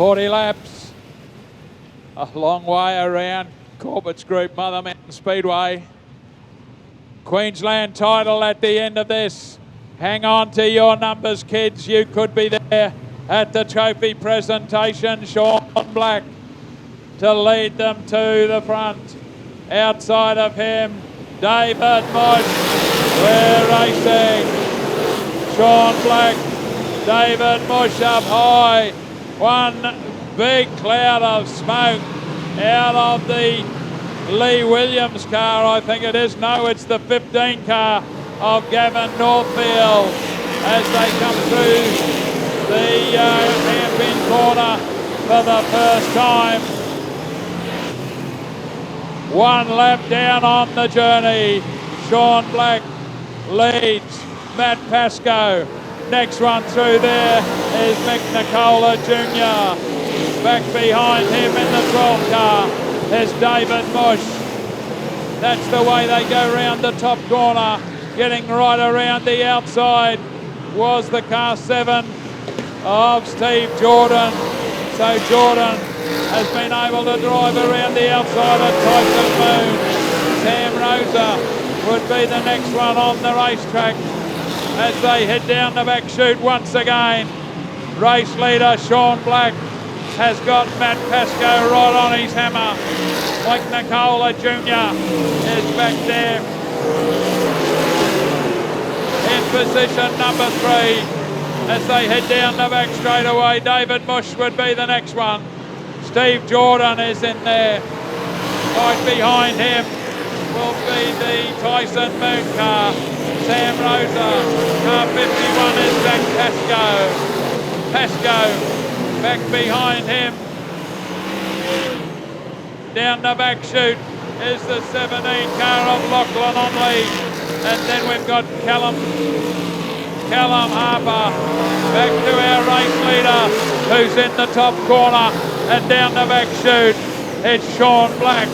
40 laps. A long way around Corbett's Group, Mother Mountain Speedway. Queensland title at the end of this. Hang on to your numbers, kids. You could be there at the trophy presentation. Sean Black to lead them to the front. Outside of him, David Mosh. We're racing. Sean Black, David Mosh up high. One big cloud of smoke out of the Lee Williams car, I think it is. No, it's the 15 car of Gavin Northfield as they come through the hairpin corner for the first time. One lap down on the journey. Sean Black leads Matt Pascoe. Next one through there is Mick Nicola Jr. Back behind him in the 12 car is David Bush. That's the way they go round the top corner. Getting right around the outside was the car 7 of Steve Jordan. So Jordan has been able to drive around the outside of Tyson Moon. Sam Rosa would be the next one on the racetrack as they head down the back chute once again. Race leader Sean Black has got Matt Pascoe right on his hammer. Mike Nicola Jr. is back there in position number 3 as they head down the back straightaway. David Bush would be the next one. Steve Jordan is in there. Right behind him will be the Tyson Moon car. Sam Rosa, car 51 is Zach Pascoe. Pascoe back behind him. Down the back chute is the 17 car of Lachlan on lead. And then we've got Callum Harper back to our race leader who's in the top corner. And down the back chute it's Sean Black.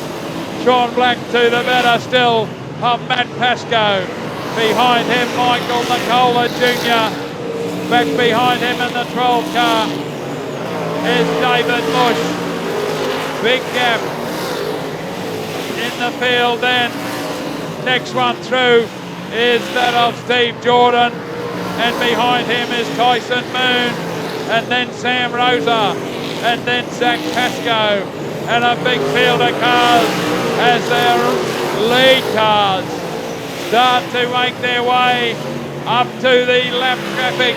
Sean Black to the better still of Matt Pascoe. Behind him Michael Nicola Jr. Back behind him in the 12 car is David Bush. Big gap in the field then. Next one through is that of Steve Jordan, and behind him is Tyson Moon, and then Sam Rosa, and then Zach Pascoe, and a big field of cars as their lead cars start to make their way up to the lap traffic.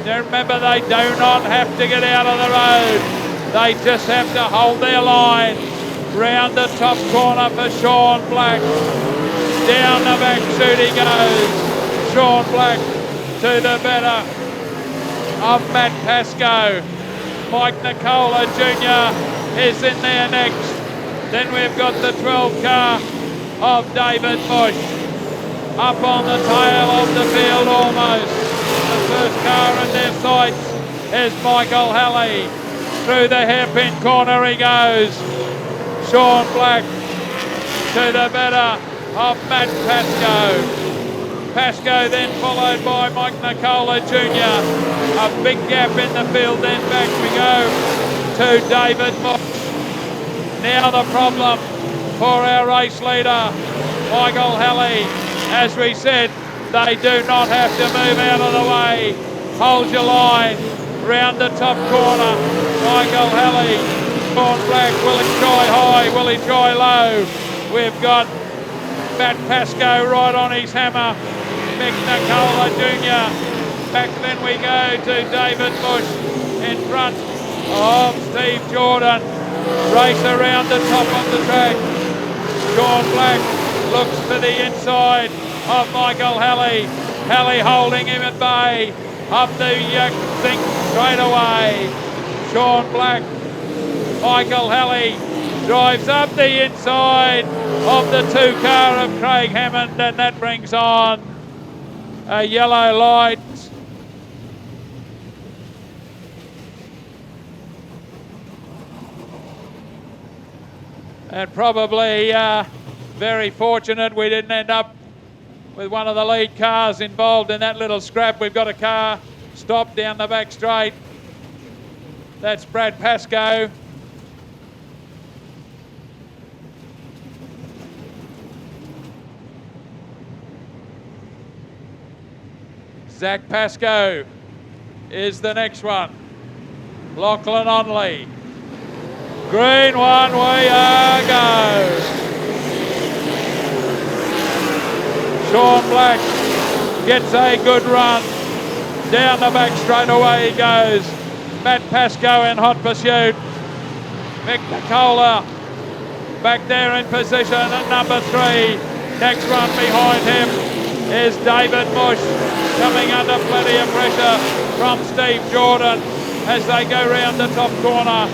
Now remember, they do not have to get out of the road. They just have to hold their line. Round the top corner for Sean Black. Down the back chute he goes. Sean Black to the better of Matt Pascoe. Mike Nicola Jr. is in there next. Then we've got the 12 car of David Bush. Up on the tail of the field almost. The first car in their sights is Michael Halley. Through the hairpin corner he goes. Sean Black to the better of Matt Pascoe. Pascoe then followed by Mike Nicola Jr. A big gap in the field, then back we go to David Bush. Now the problem for our race leader, Michael Halley. As we said, they do not have to move out of the way. Hold your line. Round the top corner, Michael Halley. Sean Black, will he try high, will he try low? We've got Matt Pascoe right on his hammer. Mick Nicola Jr. Back then we go to David Bush in front of Steve Jordan. Race around the top of the track. Sean Black looks to the inside of Michael Halley. Halley holding him at bay. Up the zinc straight away. Sean Black. Michael Halley drives up the inside of the 2 car of Craig Hammond, and that brings on a yellow light. And probably very fortunate we didn't end up with one of the lead cars involved in that little scrap. We've got a car stopped down the back straight. That's Brad Pascoe. Zach Pascoe is the next one. Lachlan Onley. Green one, we go. Sean Black gets a good run. Down the back straight away he goes. Matt Pascoe in hot pursuit. Mick Nicola back there in position at number 3. Next one behind him is David Bush, coming under plenty of pressure from Steve Jordan as they go round the top corner.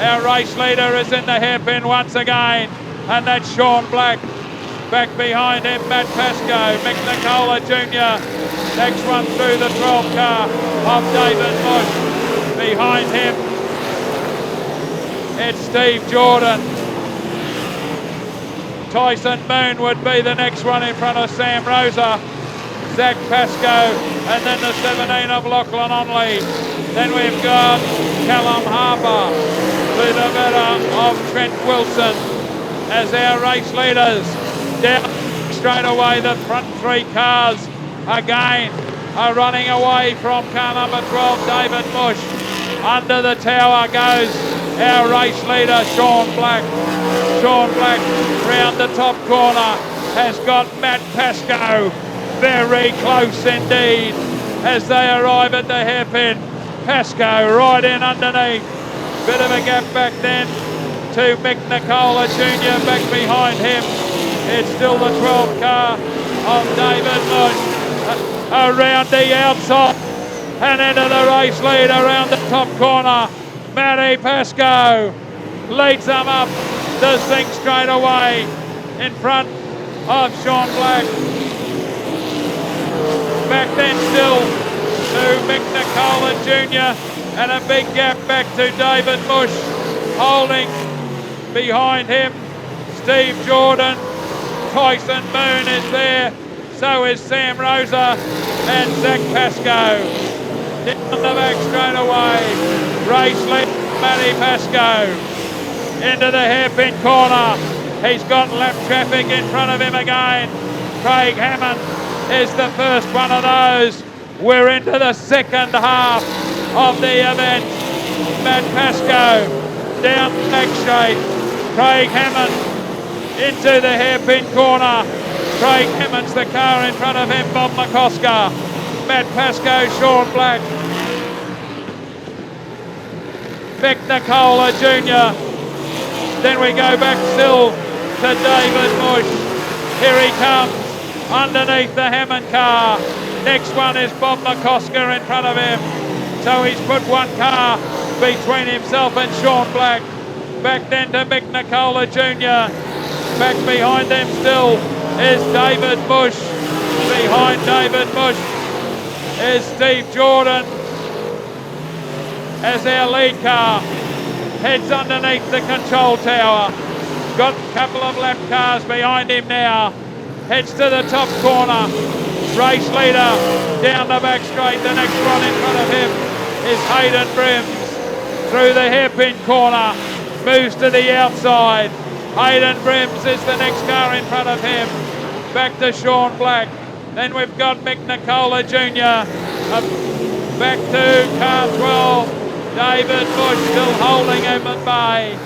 Our race leader is in the hairpin once again, and that's Sean Black. Back behind him, Matt Pascoe, Mick Nicola Jr. Next one through the 12 car of David Bush. Behind him, it's Steve Jordan. Tyson Moon would be the next one in front of Sam Rosa. Zach Pascoe, and then the 17 of Lachlan Onley. Then we've got Callum Harper to the better of Trent Wilson as our race leaders. Down straight away, the front 3 cars again are running away from car number 12, David Bush. Under the tower goes our race leader, Sean Black. Sean Black round the top corner has got Matt Pascoe very close indeed as they arrive at the hairpin. Pascoe right in underneath. Bit of a gap back then to Mick Nicola Jr. back behind him. It's still the 12 car of David Bush. Around the outside and into the race lead around the top corner. Matty Pascoe leads them up the zinc straight away in front of Sean Black. Back then still to Mick Nicola Jr. and a big gap back to David Bush. Holding behind him, Steve Jordan. Tyson Moon is there. So is Sam Rosa and Zach Pascoe. Down the back straight away. Race lead, Matty Pascoe. Into the hairpin corner. He's got lap traffic in front of him again. Craig Hammond is the first one of those. We're into the second half of the event. Matt Pascoe down the back straight. Craig Hammond into the hairpin corner. Craig Hammond's the car in front of him, Bob McCosker. Matt Pascoe, Sean Black. Mick Nicola Jr. Then we go back still to David Bush. Here he comes underneath the Hammond car. Next one is Bob McCosker in front of him. So he's put one car between himself and Sean Black. Back then to Mick Nicola Jr. Back behind them still is David Bush. Behind David Bush is Steve Jordan as our lead car heads underneath the control tower. Got a couple of lap cars behind him now. Heads to the top corner. Race leader down the back straight. The next one in front of him is Hayden Brims. Through the hairpin corner. Moves to the outside. Hayden Brims is the next car in front of him. Back to Sean Black. Then we've got Mick Nicola Jr. Back to car 12. David Bush still holding him at bay.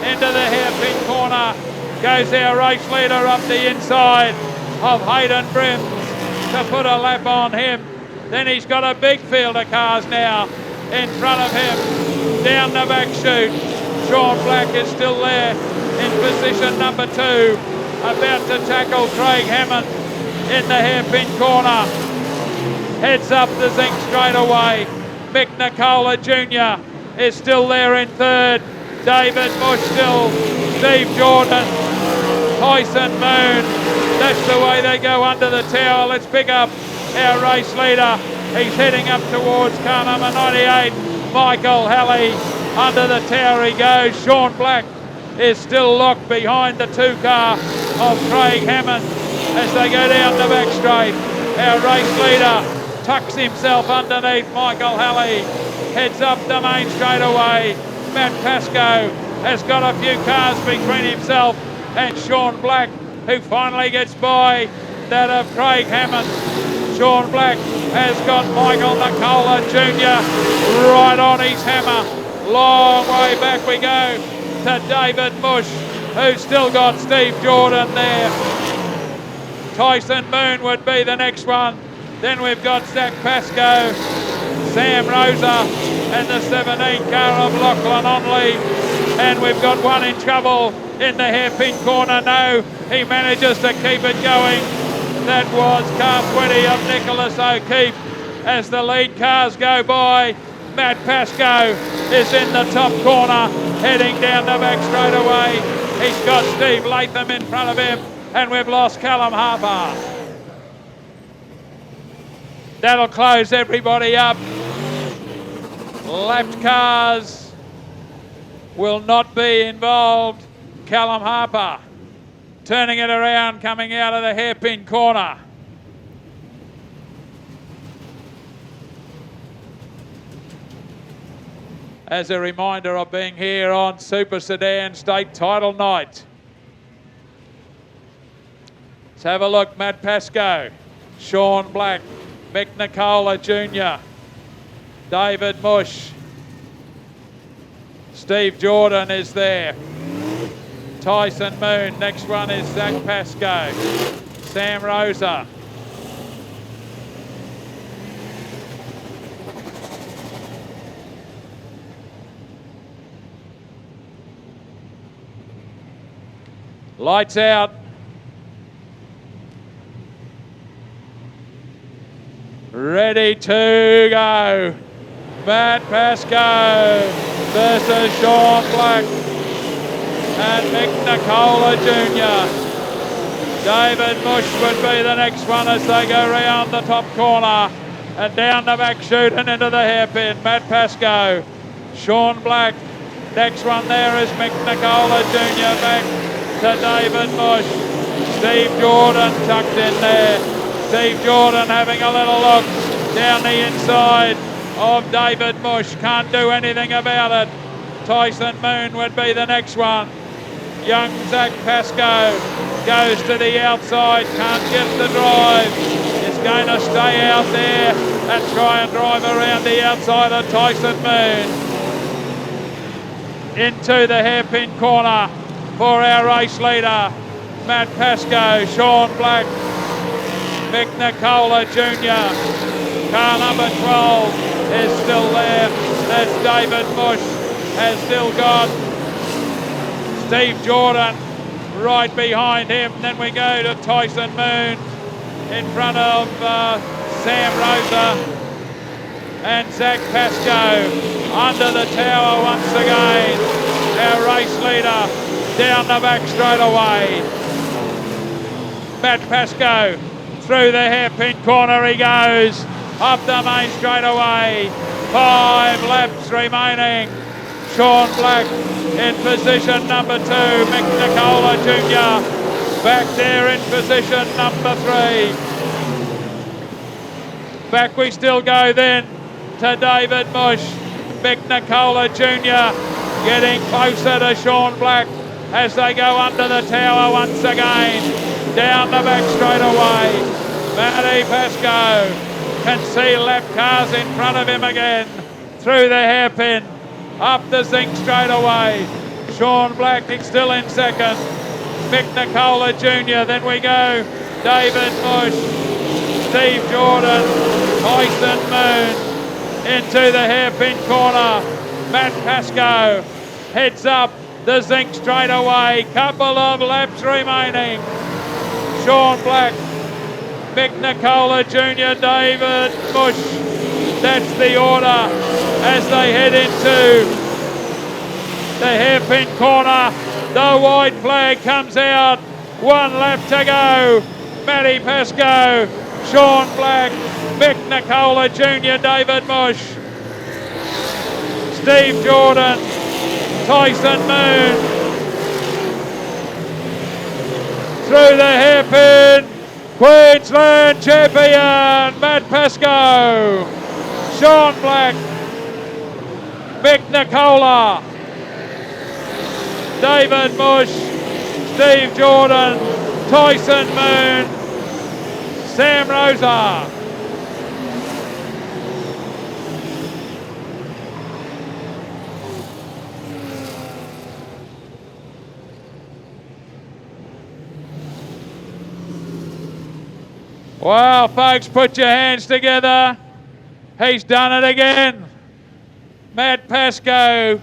Into the hairpin corner goes our race leader up the inside of Hayden Brims to put a lap on him. Then he's got a big field of cars now in front of him. Down the back chute. Sean Black is still there in position number 2. About to tackle Craig Hammond in the hairpin corner. Heads up the zinc straight away. Mick Nicola Jr. is still there in 3rd. David Bush still. Steve Jordan. Tyson Moon. That's the way they go under the tower. Let's pick up our race leader. He's heading up towards car number 98. Michael Halley. Under the tower he goes. Sean Black is still locked behind the 2 car of Craig Hammond as they go down the back straight. Our race leader tucks himself underneath Michael Halley. heads up the main straight away. Matt Pascoe has got a few cars between himself and Sean Black, who finally gets by that of Craig Hammond. Sean Black has got Michael Nicola Jr. right on his hammer. Long way back we go to David Mush, who's still got Steve Jordan there. Tyson Moon would be the next one. Then we've got Zach Pascoe, Sam Rosa, and the 17 car of Lachlan Onley. And we've got one in trouble in the hairpin corner. No, he manages to keep it going. That was car 20 of Nicholas O'Keefe. As the lead cars go by, Matt Pascoe is in the top corner, heading down the back straight away. He's got Steve Latham in front of him, and we've lost Callum Harper. That'll close everybody up. Lapped cars will not be involved. Callum Harper turning it around, coming out of the hairpin corner. As a reminder of being here on Super Sedan State Title Night. Let's have a look. Matt Pascoe, Sean Black, Mick Nicola Jr., David Mush, Steve Jordan is there. Tyson Moon, next one is Zach Pascoe, Sam Rosa. Lights out. Ready to go. Matt Pascoe versus Sean Black and Mick Nicola Jr. David Mush would be the next one as they go round the top corner and down the back chute and into the hairpin. Matt Pascoe, Sean Black. Next one there is Mick Nicola Jr. back to David Mush. Steve Jordan tucked in there. Steve Jordan having a little look down the inside of David Mush. Can't do anything about it. Tyson Moon would be the next one. Young Zach Pascoe goes to the outside, can't get the drive. Is going to stay out there and try and drive around the outside of Tyson Moon. Into the hairpin corner for our race leader, Matt Pascoe, Sean Black, Mick Nicola Jr. Car number 12 is still there. That's David Mush. Has still got Steve Jordan right behind him. Then we go to Tyson Moon in front of Sam Rosa and Zach Pascoe under the tower once again. Our race leader down the back straight away. Matt Pascoe through the hairpin corner he goes. Up the main straight away. 5 laps remaining. Sean Black in position number 2. Mick Nicola Jr. back there in position number 3. Back we still go then to David Mush. Mick Nicola Jr. getting closer to Sean Black as they go under the tower once again. Down the back straight away. Matty Pascoe can see lap cars in front of him again. Through the hairpin. Up the zinc straight away. Sean Black is still in second. Mick Nicola Jr. Then we go David Mush, Steve Jordan, Tyson Moon into the hairpin corner. Matt Pascoe heads up the zinc straight away. Couple of laps remaining. Sean Black, Mick Nicola Jr., David Mush. That's the order as they head into the hairpin corner. The white flag comes out. 1 lap to go. Matty Pascoe, Sean Black, Mick Nicola Jr., David Mush, Steve Jordan, Tyson Moon. Through the hairpin, Queensland champion Matt Pascoe. Sean Black Mick Nicola, David Bush, Steve Jordan, Tyson Moon, Sam Rosa. Well, folks, put your hands together. He's done it again. Matt Pascoe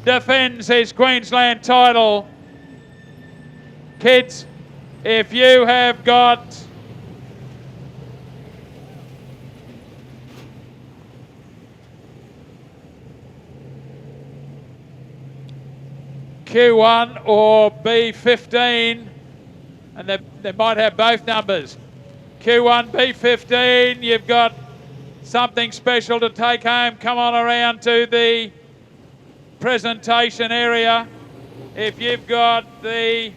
defends his Queensland title. Kids, if you have got Q1 or B15, and they might have both numbers. Q1, B15, you've got something special to take home. Come on around to the presentation area. If you've got the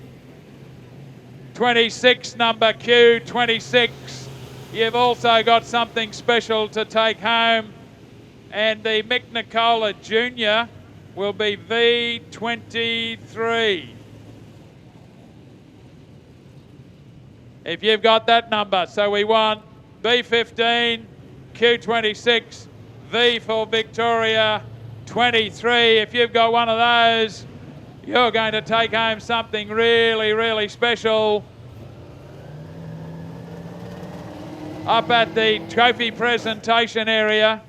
26 number Q26, you've also got something special to take home. And the Mick Nicola Jr. will be V23. If you've got that number, so we want B15, Q26, V for Victoria, 23. If you've got one of those, you're going to take home something really, really special up at the trophy presentation area.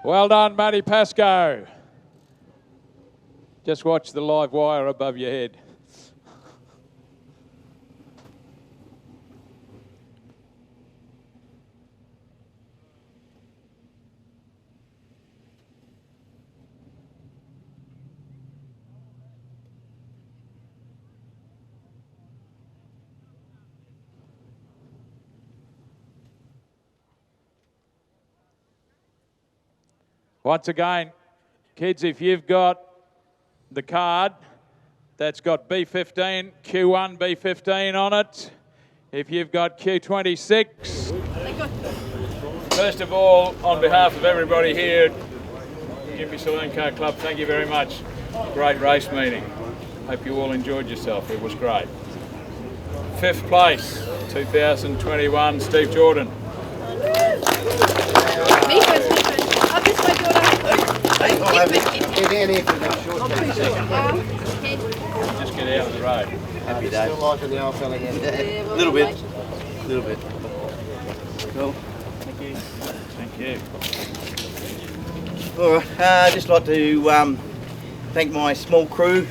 Well done, Matty Pascoe. Just watch the live wire above your head. Once again, kids, if you've got the card that's got B15, Q1 B15 on it, if you've got Q26, first of all, on behalf of everybody here at Gympie Saloon Car Club, thank you very much. Great race meeting. Hope you all enjoyed yourself. It was great. 5th place, 2021, Steve Jordan. Just get out of the road. Happy day. Still liking the old fella again? A little bit. Cool. Thank you. Thank you. All right. I'd just like to thank my small crew.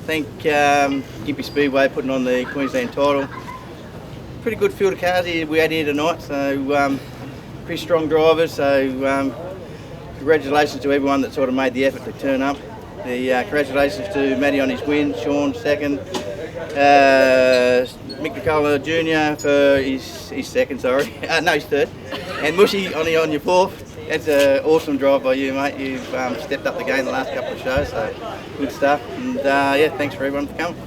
Thank Gympie Speedway putting on the Queensland title. Pretty good field of cars we had here tonight, so pretty strong drivers. So congratulations to everyone that sort of made the effort to turn up. Congratulations to Matty on his win, Sean second, Mick Nicola Jr. for his second, sorry, no, his third, and Mushy on your fourth. That's an awesome drive by you, mate. You've stepped up the game the last couple of shows, so good stuff. And yeah, thanks for everyone for coming.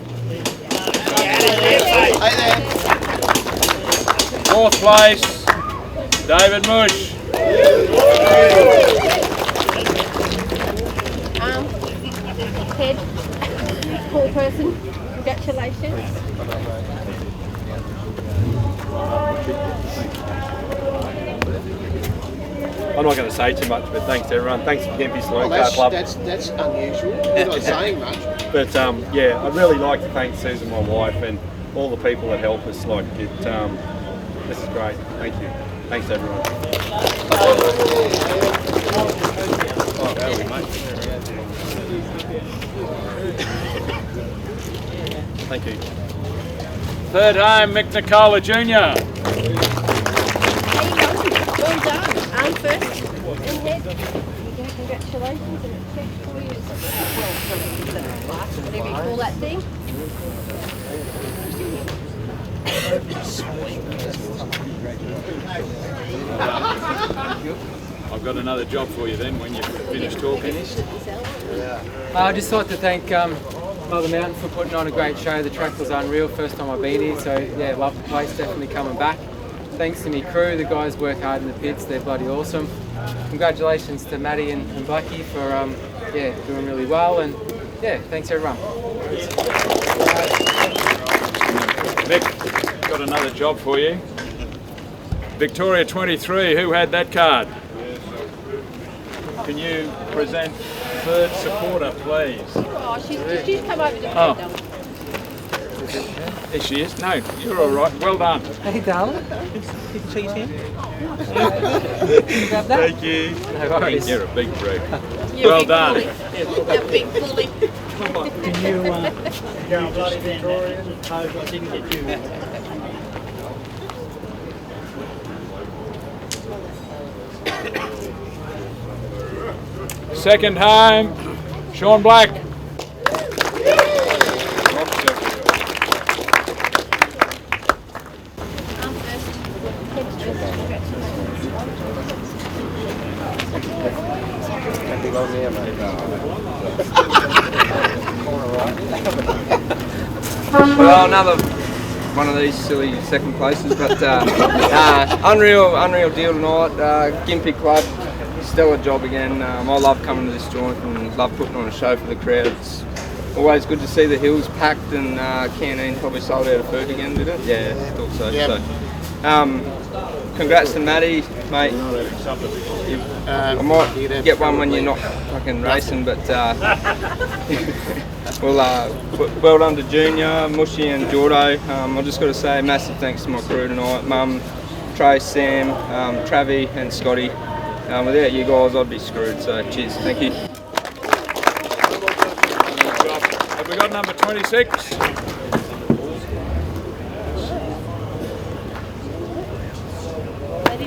Hey there. 4th place, David Mush. Ted, poor person, congratulations. I'm not going to say too much, but thanks to everyone. Thanks to Gympie Saloon Car Club. That's unusual. You're not saying much. But yeah, I'd really like to thank Susan, my wife, and all the people that help us. Like it, this is great. Thank you. Thanks to everyone. Thank you. 3rd home, Mick Nicola Jr. Well done. Arm first and head. Congratulations, and it's checked for you. Whatever you call that thing. you. I've got another job for you then when you finish talking. I'd just like to thank Mother Mountain for putting on a great show. The track was unreal, first time I've been here, so yeah, love the place, definitely coming back. Thanks to my crew, the guys work hard in the pits, they're bloody awesome. Congratulations to Maddie and Blackie for yeah, doing really well, and yeah, thanks everyone. Mick, got another job for you. Victoria 23, who had that card? Can you present third supporter, please? Oh, she's come over to Oh. There she is. No, you're all right. Well done. Hey darling. Cheese in. Grab that. Thank you. No worries. You're a big break. You're Well a big done. bully. You're a big bully. Can you go and bloody Victoria? I didn't get you. Second home, Sean Black. I'm first. Well, another one of these silly second places, but unreal deal tonight. Gympie Club, stellar job again. I love coming to this joint and love putting on a show for the crowd. It's always good to see the hills packed, and canteen probably sold out of food again, did it? Yeah, I thought so. Yep. So, congrats to Maddie, mate. I might get one when you're not fucking racing, but well done to Junior, Mushy and Jordo. I just got to say massive thanks to my crew tonight, Mum, Trace, Sam, Travi and Scotty. Without you guys I'd be screwed, so cheers, thank you. Have we got number 26?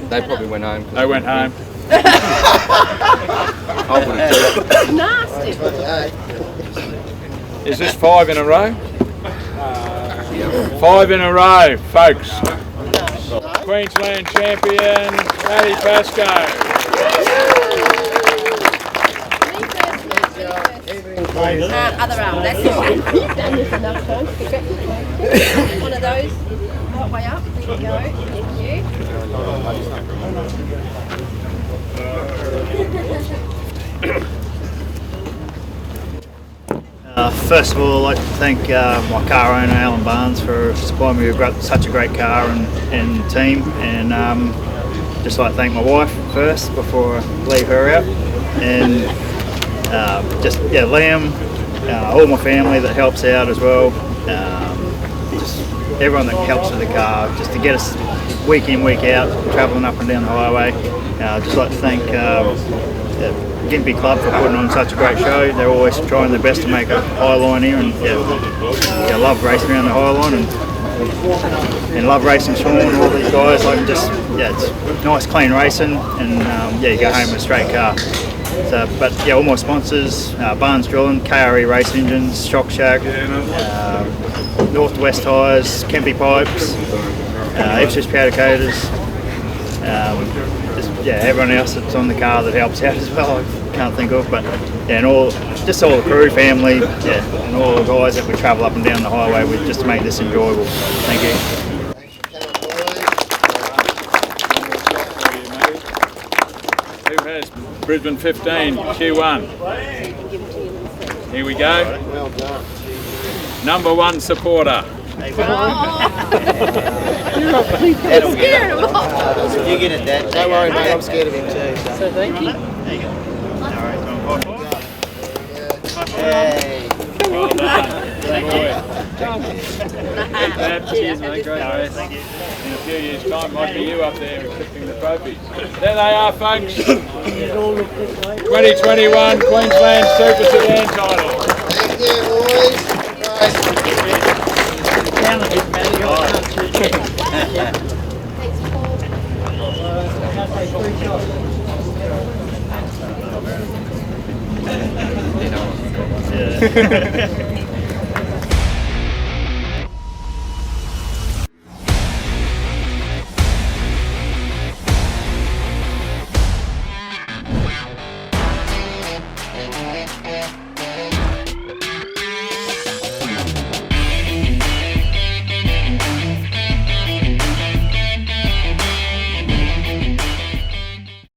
They probably went home. They went home. I would have Nasty. Is this 5 in a row? 5 in a row, folks. Queensland champion, Maddie Pascoe. Other arm, that's it. You've done this enough times. One of those, right way up. There you go. Thank you. First of all, I'd like to thank my car owner Alan Barnes for supplying me with such a great car and team, and just like to thank my wife first before I leave her out, and Liam, all my family that helps out as well, just everyone that helps with the car, just to get us week in week out travelling up and down the highway. I'd just like to thank Gympie Club for putting on such a great show. They're always trying their best to make a high line here, and I love racing around the high line, and love racing Sean and all these guys. It's nice clean racing, and you go home with a straight car. So, but all my sponsors, Barnes Drilling, KRE Race Engines, Shock Shack, North to West Tyres, Gympie Pipes, Ipswich Powder Coaters, everyone else that's on the car that helps out as well, I can't think of, but and all the crew, family, and all the guys that we travel up and down the highway with just to make this enjoyable. Thank you. Who has Brisbane 15, Q1? Here we go. Well done. Number 1 supporter. You're scaring him off. You get it, Dad. Don't worry, mate, I'm scared of him too. So thank you. Hey. Well done. Good boy. Cheers mate, great race. In a few years' time, might be you up there accepting the trophies. There they are, folks. 2021 Queensland Super Sedan title. Thank you, boys. Thanks, Paul.